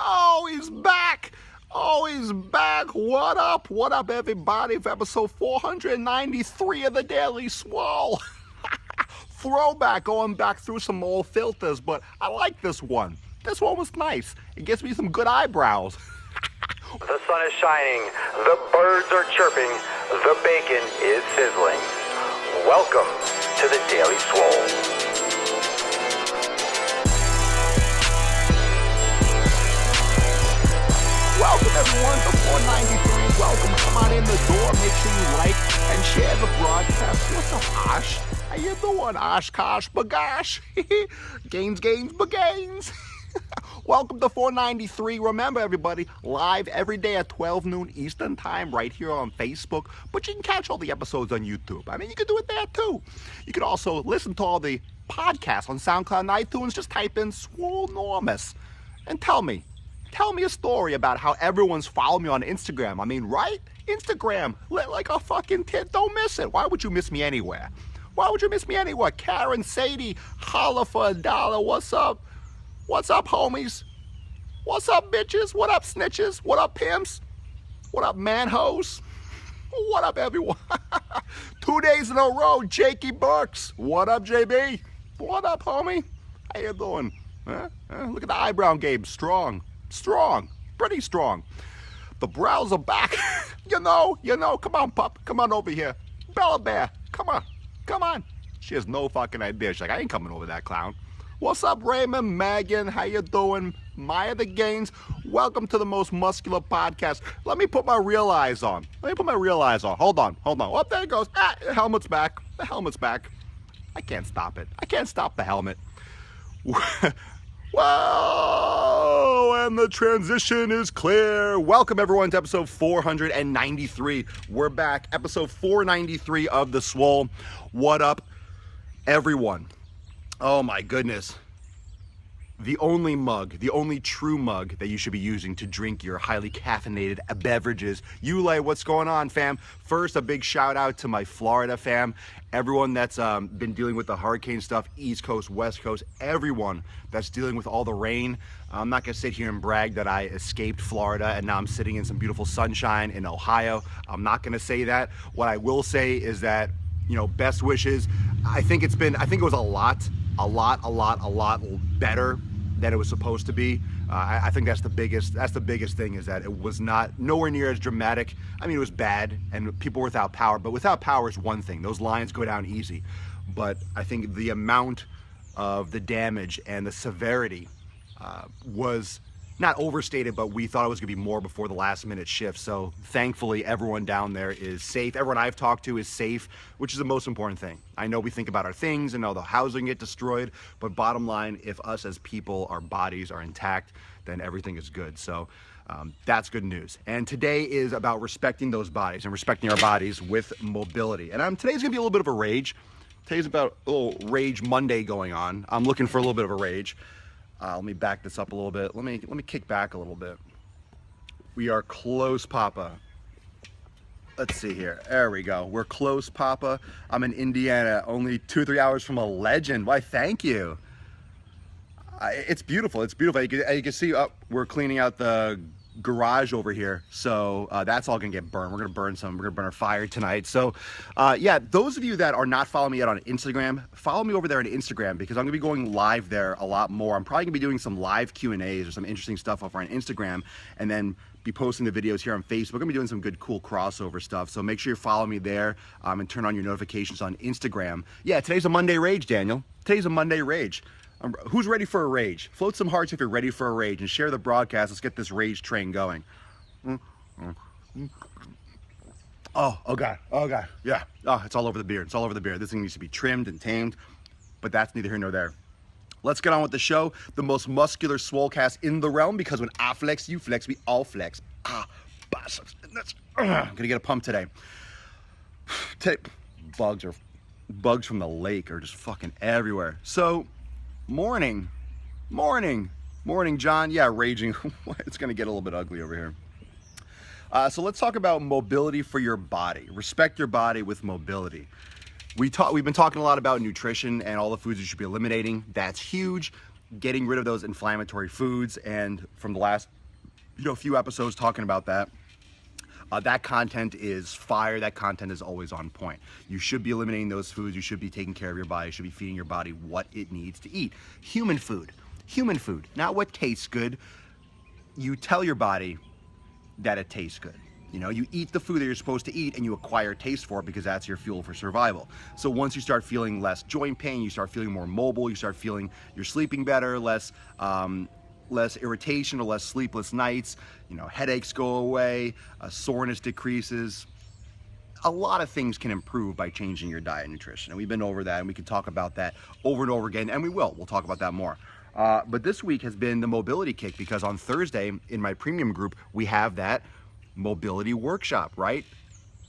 Oh, he's back. Oh, he's back. What up? What up, everybody, for episode 493 of the Daily Swole. Throwback, going back through some old filters, but I like this one. This one was nice. It gives me some good eyebrows. The sun is shining, the birds are chirping, the bacon is sizzling. Welcome to the Daily Swole. Welcome everyone to 493. Welcome. Come on in the door. Make sure you like and share the broadcast. What's up, Osh? How you doing, Oshkosh Bagosh? Gains, bagains. Welcome to 493. Remember, everybody, live every day at 12 noon Eastern Time right here on Facebook. But you can catch all the episodes on YouTube. I mean, you can do it there, too. You can also listen to all the podcasts on SoundCloud and iTunes. Just type in Swolenormous and tell me a story about how everyone's following me on Instagram. I mean, right? Instagram, like a fucking tit. Don't miss it. Why would you miss me anywhere? Why would you miss me anywhere? Karen, Sadie, holla for $1. What's up? What's up, homies? What's up, bitches? What up, snitches? What up, pimps? What up, manhoes? What up, everyone? 2 days in a row, Jakey Burks. What up, JB? What up, homie? How you doing? Look at the eyebrow game. Strong, pretty strong. The brows are back. you know. Come on, pup. Come on over here. Bella Bear, come on. She has no fucking idea. She's like, I ain't coming over that clown. What's up, Raymond, Megan? How you doing? Maya the Gaines. Welcome to the most muscular podcast. Let me put my real eyes on. Hold on. Oh, there it goes. The helmet's back. I can't stop it. I can't stop the helmet. Whoa, and the transition is clear. Welcome, everyone, to episode 493. We're back. Episode 493 of The Swole. What up, everyone? Oh, my goodness. The only true mug that you should be using to drink your highly caffeinated beverages. Yule, what's going on, fam? First, a big shout out to my Florida fam. Everyone that's been dealing with the hurricane stuff, East Coast, West Coast, everyone that's dealing with all the rain. I'm not gonna sit here and brag that I escaped Florida and now I'm sitting in some beautiful sunshine in Ohio. I'm not gonna say that. What I will say is that, best wishes. I think it was a lot better than it was supposed to be. I think that's the biggest thing, is that it was nowhere near as dramatic. I mean, it was bad and people were without power, but without power is one thing. Those lines go down easy. But I think the amount of the damage and the severity was not overstated, but we thought it was gonna be more before the last minute shift. So thankfully everyone down there is safe. Everyone I've talked to is safe, which is the most important thing. I know we think about our things and know the housing get destroyed, but bottom line, if us as people, our bodies are intact, then everything is good. So that's good news. And today is about respecting those bodies and respecting our bodies with mobility. And today's gonna be a little bit of a rage. Today's about a little Rage Monday going on. I'm looking for a little bit of a rage. Let me back this up a little bit. Let me kick back a little bit. We are close, Papa. Let's see here. There we go. We're close, Papa. I'm in Indiana, only 2-3 hours from a legend. Why, thank you. It's beautiful. You can see, we're cleaning out the garage over here, so that's all gonna get burned. We're gonna burn our fire tonight. So yeah, those of you that are not following me yet on Instagram, follow me over there on Instagram, because I'm gonna be going live there a lot more. I'm probably gonna be doing some live Q&As or some interesting stuff over on Instagram, and then be posting the videos here on Facebook. I'm gonna be doing some good, cool crossover stuff. So make sure you follow me there and turn on your notifications on Instagram. Yeah, today's a Monday rage, Daniel. Today's a Monday rage. Who's ready for a rage? Float some hearts if you're ready for a rage, and share the broadcast. Let's get this rage train going. Oh God, yeah. Oh, it's all over the beard. This thing needs to be trimmed and tamed, but that's neither here nor there. Let's get on with the show. The most muscular swolecast in the realm, because when I flex, you flex, we all flex. Biceps. I'm gonna get a pump today. Bugs from the lake are just fucking everywhere. So, morning, John. Yeah, raging. It's gonna get a little bit ugly over here. So let's talk about mobility for your body. Respect your body with mobility. We've been talking a lot about nutrition and all the foods you should be eliminating. That's huge. getting rid of those inflammatory foods, and from the last few episodes talking about that, that content is fire. That content is always on point. You should be eliminating those foods. You should be taking care of your body. You should be feeding your body what it needs to eat. Human food, not what tastes good. You tell your body that it tastes good. You eat the food that you're supposed to eat, and you acquire taste for it because that's your fuel for survival. So once you start feeling less joint pain, you start feeling more mobile, you start feeling you're sleeping better, less irritation or less sleepless nights, headaches go away, soreness decreases. A lot of things can improve by changing your diet and nutrition. And we've been over that, and we can talk about that over and over again, and we'll talk about that more. But this week has been the mobility kick, because on Thursday in my premium group, we have that mobility workshop, right?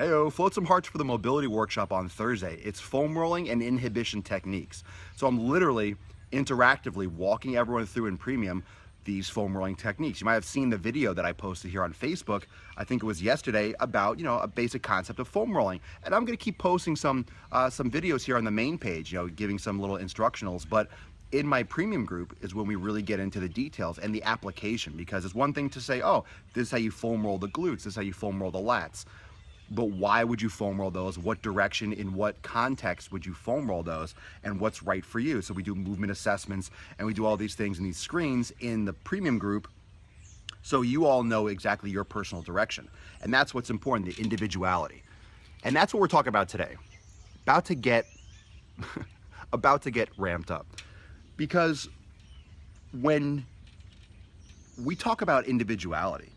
Heyo, float some hearts for the mobility workshop on Thursday. It's foam rolling and inhibition techniques. So I'm literally interactively walking everyone through in premium these foam rolling techniques. You might have seen the video that I posted here on Facebook, I think it was yesterday, about a basic concept of foam rolling. And I'm going to keep posting some videos here on the main page, giving some little instructionals. But in my premium group is when we really get into the details and the application, because it's one thing to say, oh, this is how you foam roll the glutes, this is how you foam roll the lats. But why would you foam roll those? What direction, in what context would you foam roll those? And what's right for you? So we do movement assessments, and we do all these things in these screens in the premium group, so you all know exactly your personal direction. And that's what's important, the individuality. And that's what we're talking about today. About to get ramped up. Because when we talk about individuality,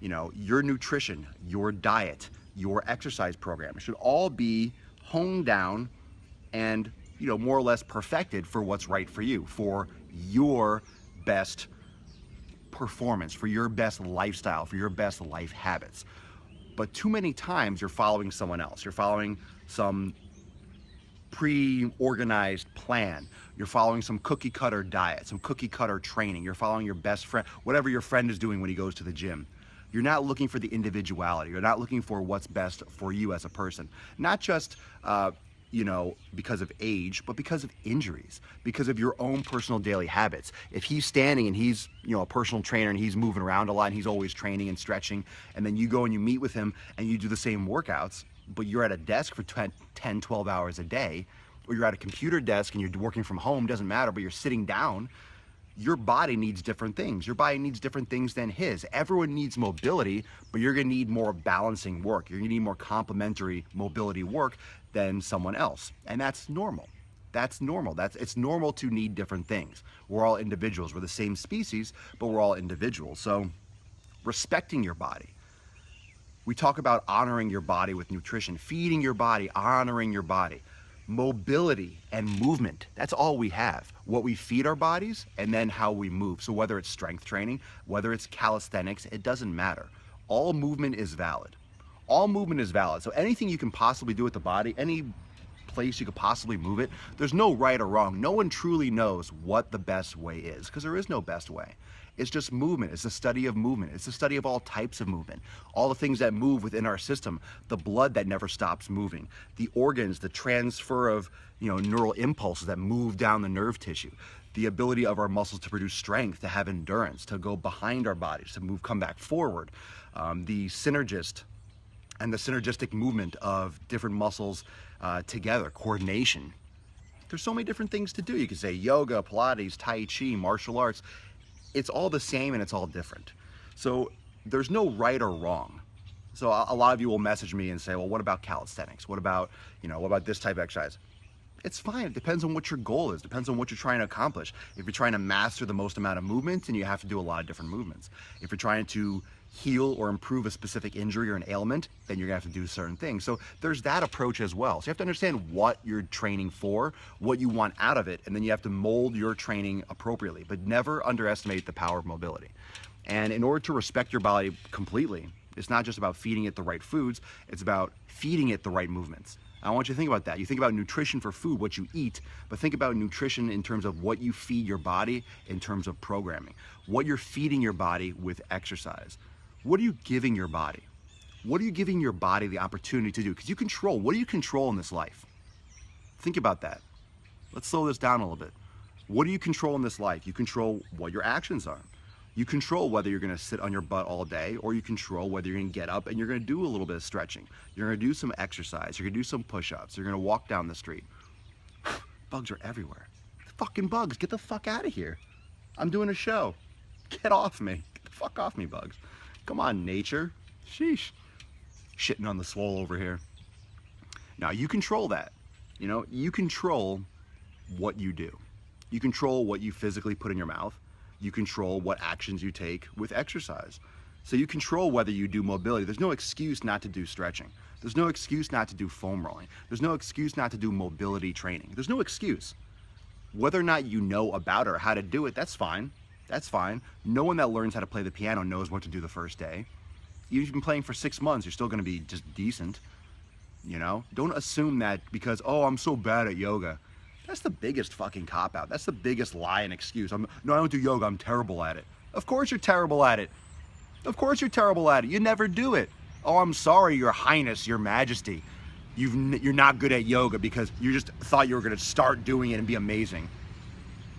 your nutrition, your diet, your exercise program should all be honed down and, more or less perfected for what's right for you, for your best performance, for your best lifestyle, for your best life habits. But too many times you're following someone else. You're following some pre-organized plan. You're following some cookie cutter diet, some cookie cutter training. You're following your best friend, whatever your friend is doing when he goes to the gym. You're not looking for the individuality. You're not looking for what's best for you as a person. Not just, because of age, but because of injuries, because of your own personal daily habits. If he's standing and he's, a personal trainer and he's moving around a lot and he's always training and stretching, and then you go and you meet with him and you do the same workouts, but you're at a desk for 10, 12 hours a day, or you're at a computer desk and you're working from home, doesn't matter, but you're sitting down, your body needs different things. Your body needs different things than his. Everyone needs mobility, but you're gonna need more balancing work. You're gonna need more complementary mobility work than someone else. And that's normal. That's normal. It's normal to need different things. We're all individuals. We're the same species, but we're all individuals. So respecting your body. We talk about honoring your body with nutrition, feeding your body, honoring your body. Mobility and movement, that's all we have. What we feed our bodies, and then how we move. So whether it's strength training, whether it's calisthenics, it doesn't matter. All movement is valid. All movement is valid. So anything you can possibly do with the body, any place you could possibly move it, there's no right or wrong. No one truly knows what the best way is, because there is no best way. It's just movement. It's the study of movement. It's the study of all types of movement. All the things that move within our system, the blood that never stops moving, the organs, the transfer of neural impulses that move down the nerve tissue, the ability of our muscles to produce strength, to have endurance, to go behind our bodies, to move, come back forward, the synergistic movement of different muscles together, coordination. There's so many different things to do. You could say yoga, Pilates, Tai Chi, martial arts. It's all the same and it's all different. So there's no right or wrong. So a lot of you will message me and say, well, what about calisthenics? What about this type of exercise? It's fine. It depends on what your goal is. It depends on what you're trying to accomplish. If you're trying to master the most amount of movement, then you have to do a lot of different movements. If you're trying to heal or improve a specific injury or an ailment, then you're gonna have to do certain things. So there's that approach as well. So you have to understand what you're training for, what you want out of it, and then you have to mold your training appropriately, but never underestimate the power of mobility. And in order to respect your body completely, it's not just about feeding it the right foods, it's about feeding it the right movements. I want you to think about that. You think about nutrition for food, what you eat, but think about nutrition in terms of what you feed your body in terms of programming, what you're feeding your body with exercise. What are you giving your body? What are you giving your body the opportunity to do? Because you control, what do you control in this life? Think about that. Let's slow this down a little bit. What do you control in this life? You control what your actions are. You control whether you're gonna sit on your butt all day, or you control whether you're gonna get up and you're gonna do a little bit of stretching. You're gonna do some exercise. You're gonna do some push-ups. You're gonna walk down the street. Bugs are everywhere. Fucking bugs, get the fuck out of here. I'm doing a show. Get off me. Get the fuck off me, bugs. Come on, nature. Sheesh. Shitting on the Swole over here. Now, you control that. You know, you control what you do. You control what you physically put in your mouth. You control what actions you take with exercise. So you control whether you do mobility. There's no excuse not to do stretching. There's no excuse not to do foam rolling. There's no excuse not to do mobility training. There's no excuse. Whether or not you know about it or how to do it, that's fine. That's fine. No one that learns how to play the piano knows what to do the first day. Even if you've been playing for 6 months, you're still going to be just decent. You know? Don't assume that because, oh, I'm so bad at yoga. That's the biggest fucking cop-out. That's the biggest lie and excuse. No, I don't do yoga. I'm terrible at it. Of course you're terrible at it. Of course you're terrible at it. You never do it. Oh, I'm sorry, Your Highness, Your Majesty. You're not good at yoga because you just thought you were going to start doing it and be amazing.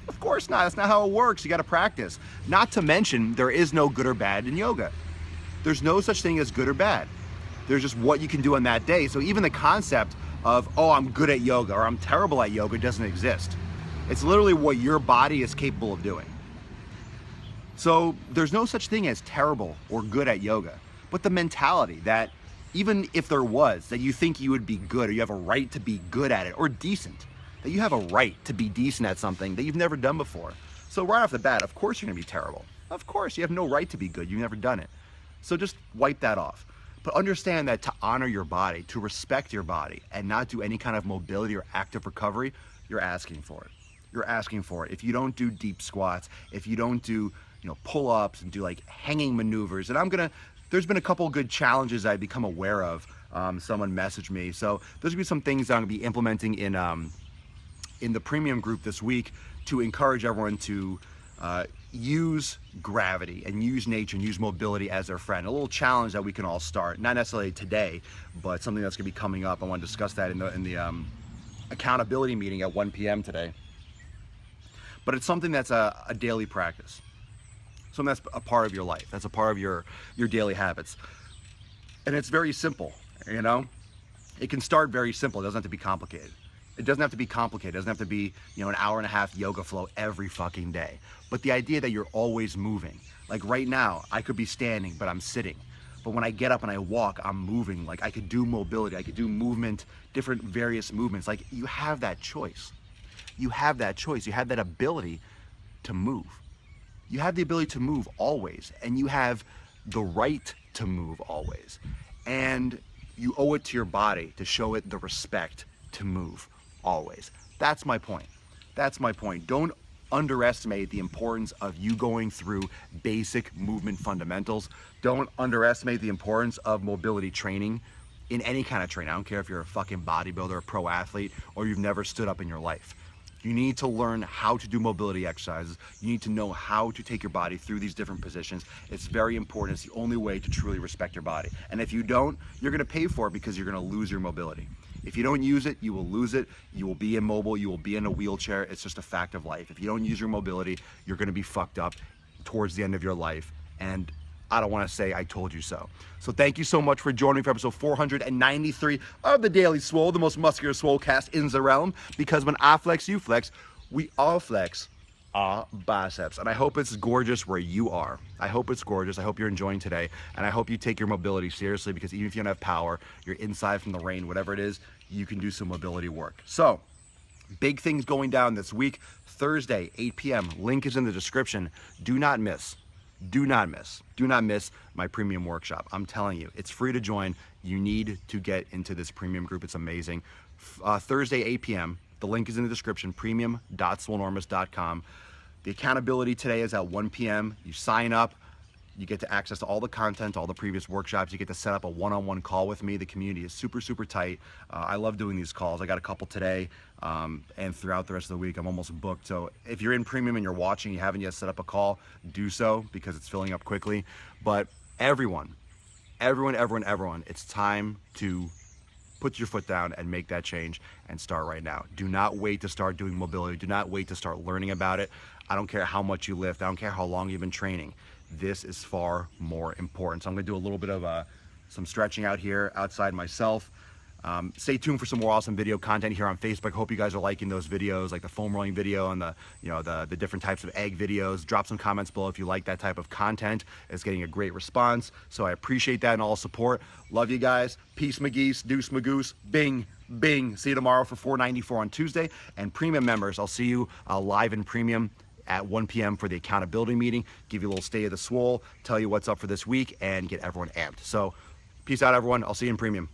Of course not. That's not how it works. You got to practice. Not to mention, there is no good or bad in yoga. There's no such thing as good or bad. There's just what you can do on that day. So even the concept of, oh, I'm good at yoga or I'm terrible at yoga doesn't exist. It's literally what your body is capable of doing. So there's no such thing as terrible or good at yoga. But the mentality that even if there was, that you think you would be good or you have a right to be good at it or decent, that you have a right to be decent at something that you've never done before. So right off the bat, of course you're gonna be terrible. Of course, you have no right to be good. You've never done it. So just wipe that off. But understand that to honor your body, to respect your body, and not do any kind of mobility or active recovery, you're asking for it. You're asking for it. If you don't do deep squats, if you don't do, pull-ups and do like hanging maneuvers, and there's been a couple good challenges I've become aware of. Someone messaged me. So there's gonna be some things that I'm gonna be implementing in the premium group this week to encourage everyone to use gravity and use nature and use mobility as their friend. A little challenge that we can all start, not necessarily today, but something that's gonna be coming up. I want to discuss that in the accountability meeting at 1 p.m. today. But it's something that's a daily practice. Something that's a part of your life. That's a part of your daily habits. And it's very simple, It can start very simple. It doesn't have to be complicated. It doesn't have to be complicated. It doesn't have to be, an hour and a half yoga flow every fucking day. But the idea that you're always moving. Like right now, I could be standing, but I'm sitting. But when I get up and I walk, I'm moving. Like I could do mobility. I could do movement, different various movements. Like you have that choice. You have that choice. You have that ability to move. You have the ability to move always. And you have the right to move always. And you owe it to your body to show it the respect to move always. That's my point. That's my point. Don't underestimate the importance of you going through basic movement fundamentals. Don't underestimate the importance of mobility training in any kind of training. I don't care if you're a fucking bodybuilder, a pro athlete, or you've never stood up in your life. You need to learn how to do mobility exercises. You need to know how to take your body through these different positions. It's very important. It's the only way to truly respect your body. And if you don't, you're gonna pay for it because you're gonna lose your mobility. If you don't use it, you will lose it. You will be immobile. You will be in a wheelchair. It's just a fact of life. If you don't use your mobility, you're going to be fucked up towards the end of your life. And I don't want to say I told you so. So thank you so much for joining me for episode 493 of the Daily Swole, the most muscular swole cast in the realm. Because when I flex, you flex, we all flex our biceps. And I hope it's gorgeous where you are. I hope it's gorgeous. I hope you're enjoying today. And I hope you take your mobility seriously, because even if you don't have power, you're inside from the rain, whatever it is, you can do some mobility work. So big things going down this week. Thursday, 8 p.m. Link is in the description. Do not miss. Do not miss. Do not miss my premium workshop. I'm telling you, it's free to join. You need to get into this premium group. It's amazing. Thursday, 8 p.m. The link is in the description, premium.swolenormous.com. The accountability today is at 1 p.m. You sign up. You get to access to all the content, all the previous workshops. You get to set up a one-on-one call with me. The community is super, super tight. I love doing these calls. I got a couple today, and throughout the rest of the week, I'm almost booked. So if you're in premium and you're watching, you haven't yet set up a call, do so, because it's filling up quickly. But everyone, it's time to put your foot down and make that change and start right now. Do not wait to start doing mobility. Do not wait to start learning about it. I don't care how much you lift. I don't care how long you've been training. This is far more important. So I'm gonna do a little bit of some stretching out here outside myself. Stay tuned for some more awesome video content here on Facebook. Hope you guys are liking those videos, like the foam rolling video and the different types of egg videos. Drop some comments below if you like that type of content. It's getting a great response, so I appreciate that and all support. Love you guys. Peace, McGeese. Deuce, Magoose. Bing, bing. See you tomorrow for $4.94 on Tuesday. And premium members, I'll see you live in premium at 1 p.m. for the accountability meeting. Give you a little state of the swole, tell you what's up for this week, and get everyone amped. So peace out, everyone. I'll see you in premium.